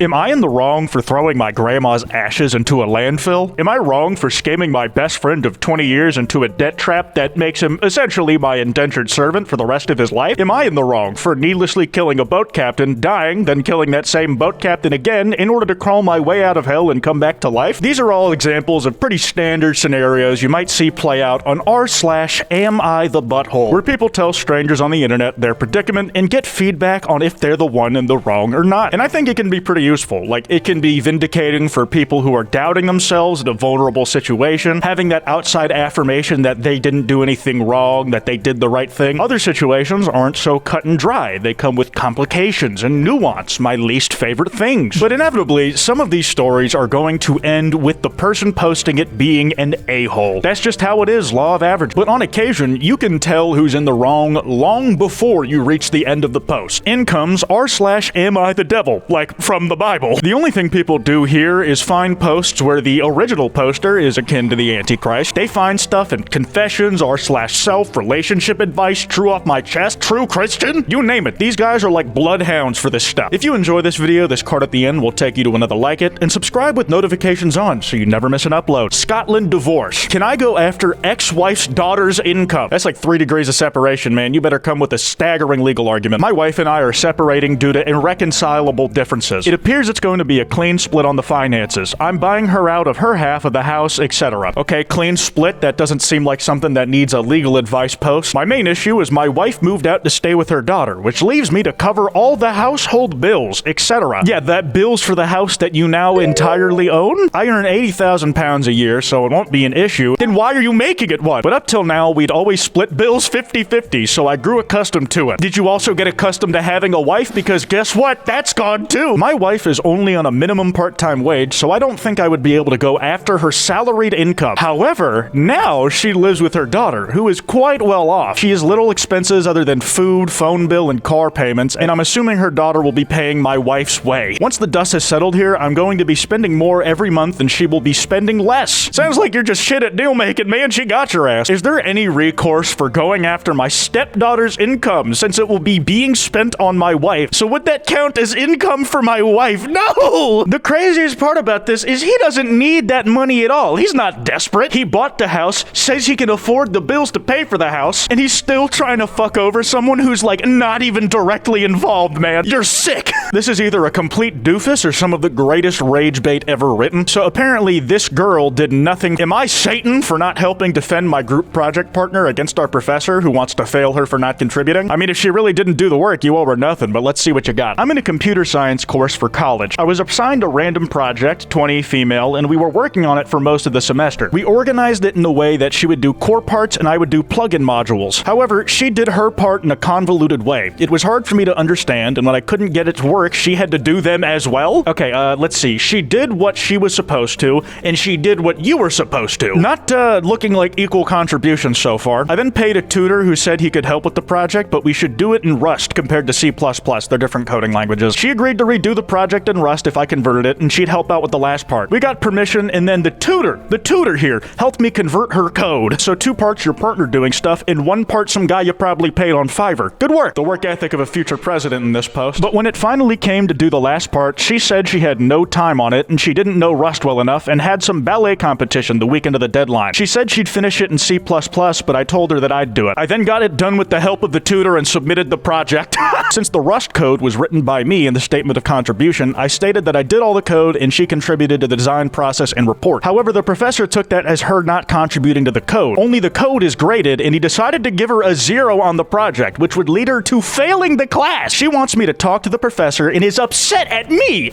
Am I in the wrong for throwing my grandma's ashes into a landfill? Am I wrong for scamming my best friend of 20 years into a debt trap that makes him essentially my indentured servant for the rest of his life? Am I in the wrong for needlessly killing a boat captain, dying, then killing that same boat captain again in order to crawl my way out of hell and come back to life? These are all examples of pretty standard scenarios you might see play out on r/am I the butthole, where people tell strangers on the internet their predicament and get feedback on if they're the one in the wrong or not. And I think it can be pretty useful. Like, it can be vindicating for people who are doubting themselves in a vulnerable situation, having that outside affirmation that they didn't do anything wrong, that they did the right thing. Other situations aren't so cut and dry. They come with complications and nuance, my least favorite things. But inevitably, some of these stories are going to end with the person posting it being an a-hole. That's just how it is, law of average. But on occasion, you can tell who's in the wrong long before you reach the end of the post. In comes r/am I the devil, like from the Bible. The only thing people do here is find posts where the original poster is akin to the Antichrist. They find stuff in confessions, r/self, relationship advice, true off my chest, true Christian, you name it. These guys are like bloodhounds for this stuff. If you enjoy this video, this card at the end will take you to another like it, and subscribe with notifications on so you never miss an upload. Scotland divorce. Can I go after ex-wife's daughter's income? That's like 3 degrees of separation, man. You better come with a staggering legal argument. My wife and I are separating due to irreconcilable differences. It appears it's going to be a clean split on the finances. I'm buying her out of her half of the house, etc. Okay, clean split, that doesn't seem like something that needs a legal advice post. My main issue is my wife moved out to stay with her daughter, which leaves me to cover all the household bills, etc. Yeah, that bills for the house that you now entirely own? I earn £80,000 a year, so it won't be an issue. Then why are you making it one? But up till now, we'd always split bills 50-50, so I grew accustomed to it. Did you also get accustomed to having a wife? Because guess what? That's gone too! My wife is only on a minimum part-time wage, so I don't think I would be able to go after her salaried income. However, now she lives with her daughter, who is quite well off. She has little expenses other than food, phone bill, and car payments, and I'm assuming her daughter will be paying my wife's way. Once the dust has settled here, I'm going to be spending more every month and she will be spending less. Sounds like you're just shit at deal making, man. She got your ass. Is there any recourse for going after my stepdaughter's income, since it will be being spent on my wife? So would that count as income for my wife? No! The craziest part about this is he doesn't need that money at all. He's not desperate. He bought the house, says he can afford the bills to pay for the house, and he's still trying to fuck over someone who's like not even directly involved, man. You're sick. This is either a complete doofus or some of the greatest rage bait ever written. So apparently this girl did nothing. Am I Satan for not helping defend my group project partner against our professor who wants to fail her for not contributing? I mean, if she really didn't do the work, you owe her nothing, but let's see what you got. I'm in a computer science course for college. I was assigned a random project, 20 female, and we were working on it for most of the semester. We organized it in a way that she would do core parts and I would do plugin modules. However, she did her part in a convoluted way. It was hard for me to understand, and when I couldn't get it to work, she had to do them as well? Okay, let's see. She did what she was supposed to, and she did what you were supposed to. Not, looking like equal contributions so far. I then paid a tutor who said he could help with the project, but we should do it in Rust compared to C++. They're different coding languages. She agreed to redo the project in Rust if I converted it, and she'd help out with the last part. We got permission, and then the tutor here, helped me convert her code. So 2 parts your partner doing stuff, and 1 part some guy you probably paid on Fiverr. Good work. The work ethic of a future president in this post. But when it finally came to do the last part, she said she had no time on it, and she didn't know Rust well enough, and had some ballet competition the weekend of the deadline. She said she'd finish it in C++, but I told her that I'd do it. I then got it done with the help of the tutor and submitted the project. Since the Rust code was written by me in the statement of contribution, I stated that I did all the code and she contributed to the design process and report. However, the professor took that as her not contributing to the code. Only the code is graded, and he decided to give her a 0 on the project, which would lead her to failing the class. She wants me to talk to the professor and is upset at me.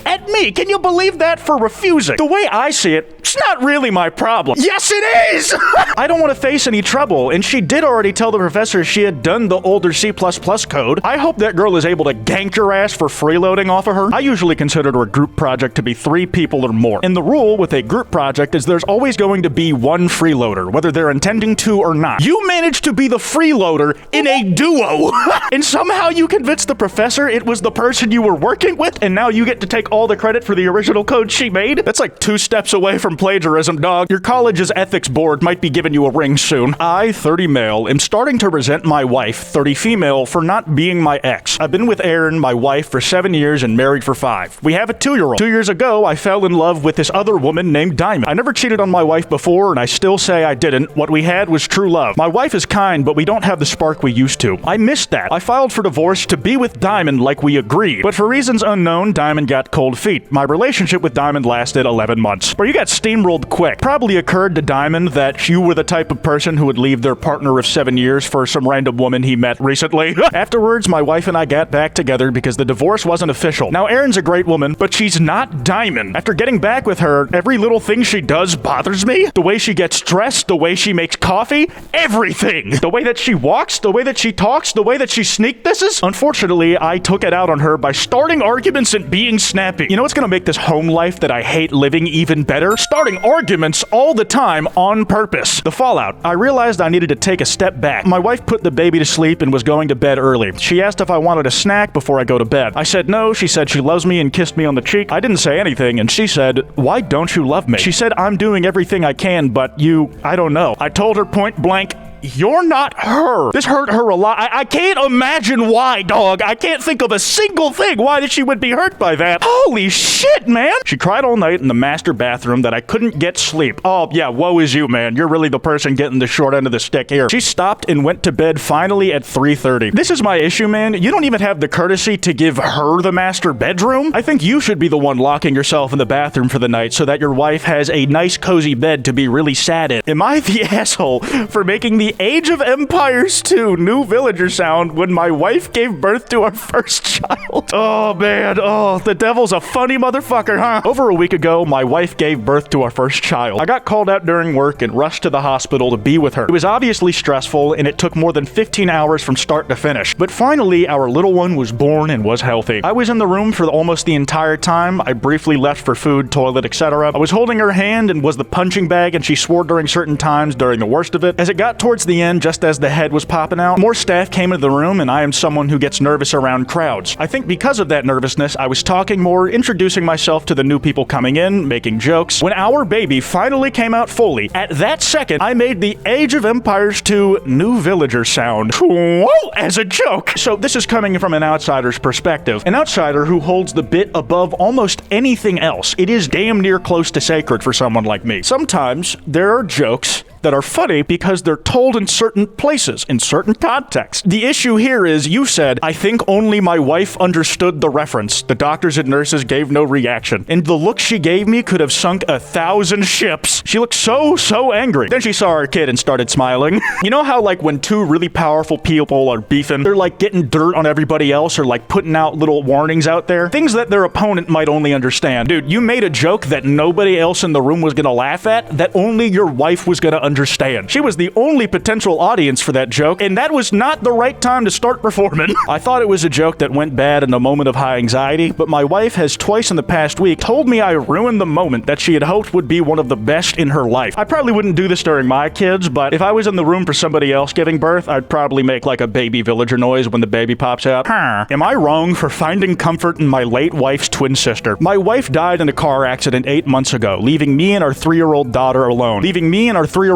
Can you believe that, for refusing? The way I see it, it's not really my problem. Yes, it is! I don't want to face any trouble, and she did already tell the professor she had done the older C++ code. I hope that girl is able to gank your ass for freeloading off of her. I usually consider a group project to be 3 people or more. And the rule with a group project is there's always going to be 1 freeloader, whether they're intending to or not. You managed to be the freeloader in a duo! And somehow you convinced the professor it was the person you were working with, and now you get to take all the credit for the original code she made? That's like 2 steps away from plagiarism, dog. Your college's ethics board might be giving you a ring soon. I, 30 male, am starting to resent my wife, 30 female, for not being my ex. I've been with Erin, my wife, for 7 years and married for 5. 5. We have a 2-year-old. 2 years ago, I fell in love with this other woman named Diamond. I never cheated on my wife before, and I still say I didn't. What we had was true love. My wife is kind, but we don't have the spark we used to. I missed that. I filed for divorce to be with Diamond like we agreed. But for reasons unknown, Diamond got cold feet. My relationship with Diamond lasted 11 months. Bro, you got steamrolled quick. Probably occurred to Diamond that you were the type of person who would leave their partner of 7 years for some random woman he met recently. Afterwards, my wife and I got back together because the divorce wasn't official. Now, Erin's a great woman, but she's not Diamond. After getting back with her, every little thing she does bothers me. The way she gets dressed, the way she makes coffee, everything. The way that she walks, the way that she talks, the way that she sneak disses. Unfortunately, I took it out on her by starting arguments and being snappy. You know what's gonna make this home life that I hate living even better? Starting arguments all the time on purpose. The fallout. I realized I needed to take a step back. My wife put the baby to sleep and was going to bed early. She asked if I wanted a snack before I go to bed. I said no. She said she loves me and kissed me on the cheek. I didn't say anything, and she said, "Why don't you love me?" She said, "I'm doing everything I can, but I don't know." I told her point blank, "You're not her." This hurt her a lot. I can't imagine why, dog. I can't think of a single thing why that she would be hurt by that. Holy shit, man. She cried all night in the master bathroom that I couldn't get sleep. Oh, yeah, woe is you, man. You're really the person getting the short end of the stick here. She stopped and went to bed finally at 3:30. This is my issue, man. You don't even have the courtesy to give her the master bedroom. I think you should be the one locking yourself in the bathroom for the night so that your wife has a nice, cozy bed to be really sad in. Am I the asshole for making the Age of Empires 2 New Villager sound when my wife gave birth to our first child? Oh, man. Oh, the devil's a funny motherfucker, huh? Over a week ago, my wife gave birth to our first child. I got called out during work and rushed to the hospital to be with her. It was obviously stressful, and it took more than 15 hours from start to finish. But finally, our little one was born and was healthy. I was in the room for almost the entire time. I briefly left for food, toilet, etc. I was holding her hand and was the punching bag, and she swore during certain times during the worst of it. As it got towards the end, just as the head was popping out, more staff came into the room, and I am someone who gets nervous around crowds. I think because of that nervousness, I was talking more, introducing myself to the new people coming in, making jokes. When our baby finally came out fully, at that second, I made the Age of Empires 2 New Villager sound. Whoa, as a joke. So this is coming from an outsider's perspective. An outsider who holds the bit above almost anything else. It is damn near close to sacred for someone like me. Sometimes there are jokes that are funny because they're told in certain places, in certain contexts. The issue here is you said, "I think only my wife understood the reference. The doctors and nurses gave no reaction." And the look she gave me could have sunk 1,000 ships. She looked so angry. Then she saw our kid and started smiling. You know how like when two really powerful people are beefing, they're like getting dirt on everybody else or like putting out little warnings out there? Things that their opponent might only understand. Dude, you made a joke that nobody else in the room was gonna laugh at, that only your wife was gonna understand. She was the only potential audience for that joke, and that was not the right time to start performing. I thought it was a joke that went bad in a moment of high anxiety, but my wife has twice in the past week told me I ruined the moment that she had hoped would be one of the best in her life. I probably wouldn't do this during my kids, but if I was in the room for somebody else giving birth, I'd probably make like a baby villager noise when the baby pops out. Am I wrong for finding comfort in my late wife's twin sister? My wife died in a car accident 8 months ago, leaving me and our 3-year-old daughter alone.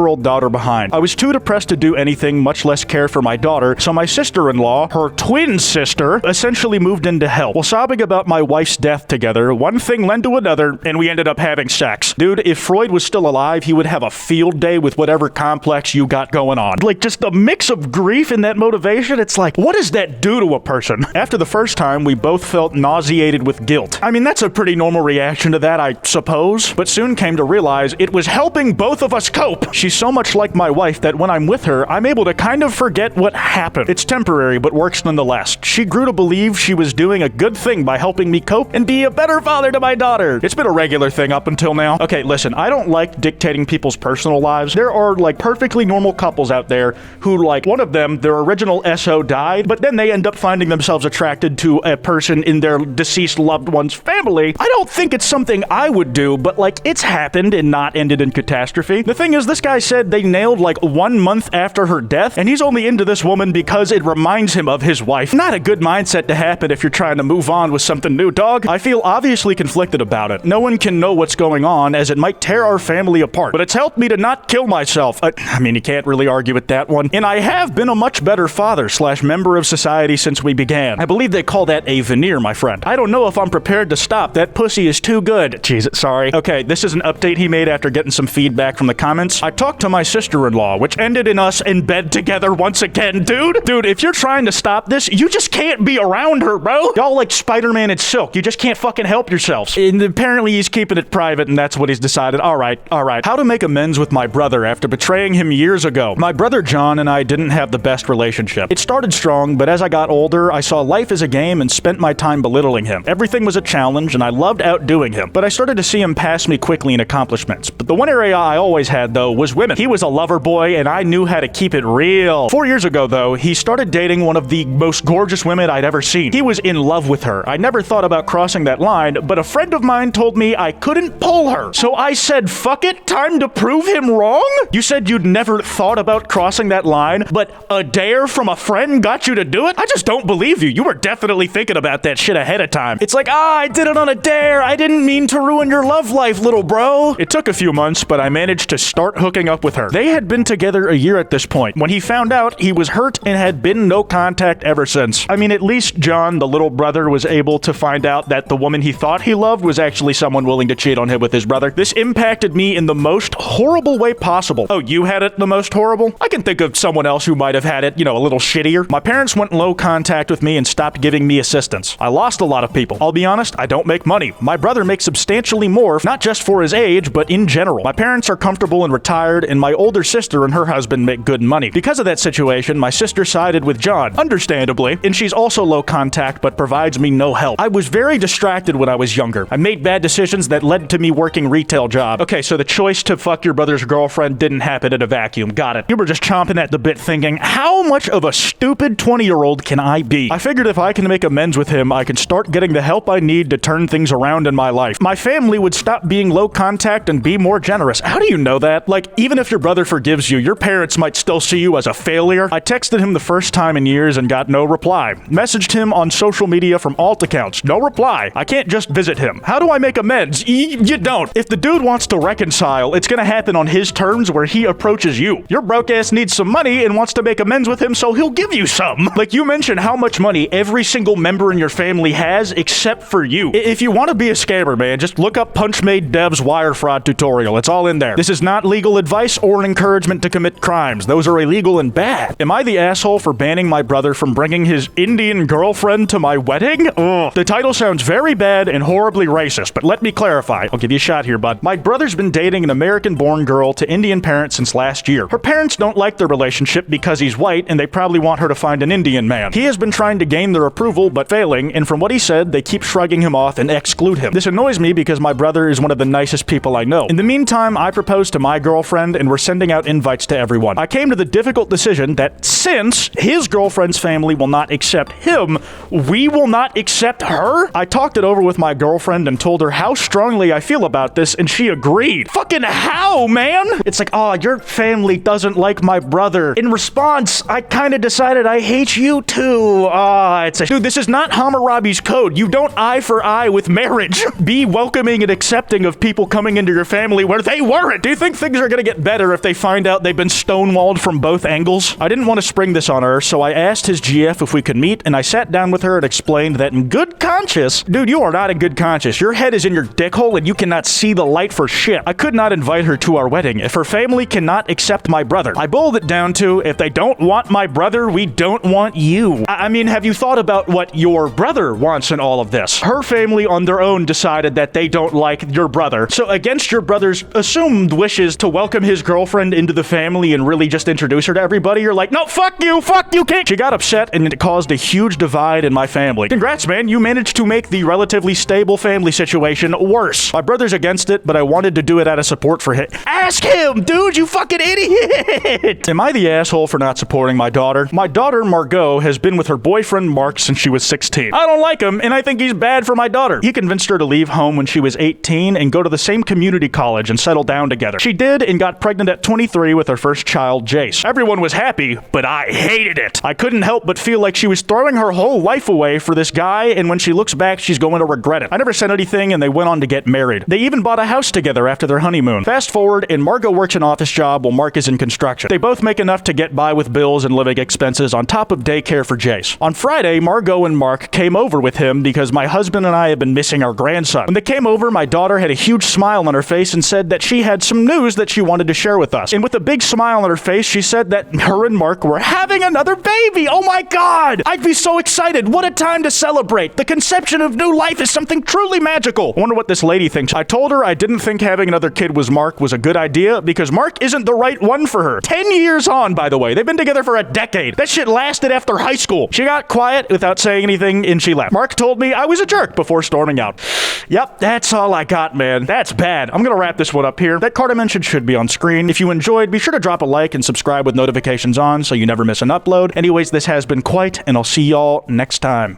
Daughter behind. I was too depressed to do anything, much less care for my daughter, so my sister-in-law, her twin sister, essentially moved in to help. While sobbing about my wife's death together, one thing led to another, and we ended up having sex. Dude, if Freud was still alive, he would have a field day with whatever complex you got going on. Like, just a mix of grief and that motivation, it's like, what does that do to a person? After the first time, we both felt nauseated with guilt. I mean, that's a pretty normal reaction to that, I suppose, but soon came to realize it was helping both of us cope. She's so much like my wife that when I'm with her, I'm able to kind of forget what happened. It's temporary, but works nonetheless. She grew to believe she was doing a good thing by helping me cope and be a better father to my daughter. It's been a regular thing up until now. Okay, listen, I don't like dictating people's personal lives. There are like perfectly normal couples out there who, like, one of them, their original SO died, but then they end up finding themselves attracted to a person in their deceased loved one's family. I don't think it's something I would do, but like, it's happened and not ended in catastrophe. The thing is, this guy's said they nailed like 1 month after her death, and he's only into this woman because it reminds him of his wife. Not a good mindset to happen if you're trying to move on with something new, dog. I feel obviously conflicted about it. No one can know what's going on, as it might tear our family apart, but it's helped me to not kill myself. I mean, you can't really argue with that one. And I have been a much better father / member of society since we began. I believe they call that a veneer, my friend. I don't know if I'm prepared to stop. That pussy is too good. Jesus, sorry. Okay, this is an update he made after getting some feedback from the comments. I talked to my sister-in-law, which ended in us in bed together once again, dude. Dude, if you're trying to stop this, you just can't be around her, bro. Y'all like Spider-Man and Silk. You just can't fucking help yourselves. And apparently he's keeping it private, and that's what he's decided. All right. How to make amends with my brother after betraying him years ago. My brother John and I didn't have the best relationship. It started strong, but as I got older, I saw life as a game and spent my time belittling him. Everything was a challenge, and I loved outdoing him, but I started to see him pass me quickly in accomplishments. But the one area I always had, though, was women. He was a lover boy, and I knew how to keep it real. 4 years ago, though, he started dating one of the most gorgeous women I'd ever seen. He was in love with her. I never thought about crossing that line, but a friend of mine told me I couldn't pull her. So I said, fuck it, time to prove him wrong? You said you'd never thought about crossing that line, but a dare from a friend got you to do it? I just don't believe you. You were definitely thinking about that shit ahead of time. It's like, I did it on a dare. I didn't mean to ruin your love life, little bro. It took a few months, but I managed to start hooking up with her. They had been together a year at this point. When he found out, he was hurt and had been no contact ever since. I mean, at least John, the little brother, was able to find out that the woman he thought he loved was actually someone willing to cheat on him with his brother. This impacted me in the most horrible way possible. Oh, you had it the most horrible? I can think of someone else who might have had it, a little shittier. My parents went low contact with me and stopped giving me assistance. I lost a lot of people. I'll be honest, I don't make money. My brother makes substantially more, not just for his age, but in general. My parents are comfortable and retired, and my older sister and her husband make good money. Because of that situation, my sister sided with John, understandably, and she's also low contact but provides me no help. I was very distracted when I was younger. I made bad decisions that led to me working retail job. Okay, so the choice to fuck your brother's girlfriend didn't happen in a vacuum. Got it. You were just chomping at the bit thinking, how much of a stupid 20-year-old can I be? I figured if I can make amends with him, I can start getting the help I need to turn things around in my life. My family would stop being low contact and be more generous. How do you know that? Like, even if your brother forgives you, your parents might still see you as a failure. I texted him the first time in years and got no reply. Messaged him on social media from alt accounts. No reply. I can't just visit him. How do I make amends? You don't. If the dude wants to reconcile, it's gonna happen on his terms where he approaches you. Your broke ass needs some money and wants to make amends with him, so he'll give you some. Like, you mentioned how much money every single member in your family has except for you. If you want to be a scammer, man, just look up Punchmade Dev's wire fraud tutorial. It's all in there. This is not legal advice or an encouragement to commit crimes. Those are illegal and bad. Am I the asshole for banning my brother from bringing his Indian girlfriend to my wedding? Ugh. The title sounds very bad and horribly racist, but let me clarify. I'll give you a shot here, bud. My brother's been dating an American-born girl to Indian parents since last year. Her parents don't like their relationship because he's white, and they probably want her to find an Indian man. He has been trying to gain their approval, but failing, and from what he said, they keep shrugging him off and exclude him. This annoys me because my brother is one of the nicest people I know. In the meantime, I proposed to my girlfriend, and we're sending out invites to everyone. I came to the difficult decision that since his girlfriend's family will not accept him, we will not accept her? I talked it over with my girlfriend and told her how strongly I feel about this, and she agreed. Fucking how, man? It's like, oh, your family doesn't like my brother. In response, I kind of decided I hate you too. Dude, this is not Hammurabi's code. You don't eye for eye with marriage. Be welcoming and accepting of people coming into your family where they weren't. Do you think things are gonna get better if they find out they've been stonewalled from both angles? I didn't want to spring this on her, so I asked his GF if we could meet, and I sat down with her and explained that in good conscience, dude, you are not in good conscience. Your head is in your dick hole and you cannot see the light for shit. I could not invite her to our wedding if her family cannot accept my brother. I boiled it down to, if they don't want my brother, we don't want you. I mean, have you thought about what your brother wants in all of this? Her family on their own decided that they don't like your brother. So against your brother's assumed wishes to welcome his girlfriend into the family and really just introduce her to everybody, you're like, no, fuck you, kid. She got upset and it caused a huge divide in my family. Congrats, man, you managed to make the relatively stable family situation worse. My brother's against it, but I wanted to do it out of support for him. Ask him, dude, you fucking idiot! Am I the asshole for not supporting my daughter? My daughter, Margot, has been with her boyfriend, Mark, since she was 16. I don't like him, and I think he's bad for my daughter. He convinced her to leave home when she was 18 and go to the same community college and settle down together. She did and got got pregnant at 23 with her first child, Jace. Everyone was happy, but I hated it. I couldn't help but feel like she was throwing her whole life away for this guy, and when she looks back, she's going to regret it. I never said anything, and they went on to get married. They even bought a house together after their honeymoon. Fast forward, and Margot works an office job while Mark is in construction. They both make enough to get by with bills and living expenses on top of daycare for Jace. On Friday, Margot and Mark came over with him because my husband and I have been missing our grandson. When they came over, my daughter had a huge smile on her face and said that she had some news that she wanted to share with us. And with a big smile on her face, she said that her and Mark were having another baby. Oh my God! I'd be so excited. What a time to celebrate. The conception of new life is something truly magical. I wonder what this lady thinks. I told her I didn't think having another kid with Mark was a good idea because Mark isn't the right one for her. 10 years on, by the way. They've been together for a decade. That shit lasted after high school. She got quiet without saying anything and she left. Mark told me I was a jerk before storming out. Yep, that's all I got, man. That's bad. I'm gonna wrap this one up here. That card I mentioned should be on screen. If you enjoyed, be sure to drop a like and subscribe with notifications on so you never miss an upload. Anyways, this has been Kwite, and I'll see y'all next time.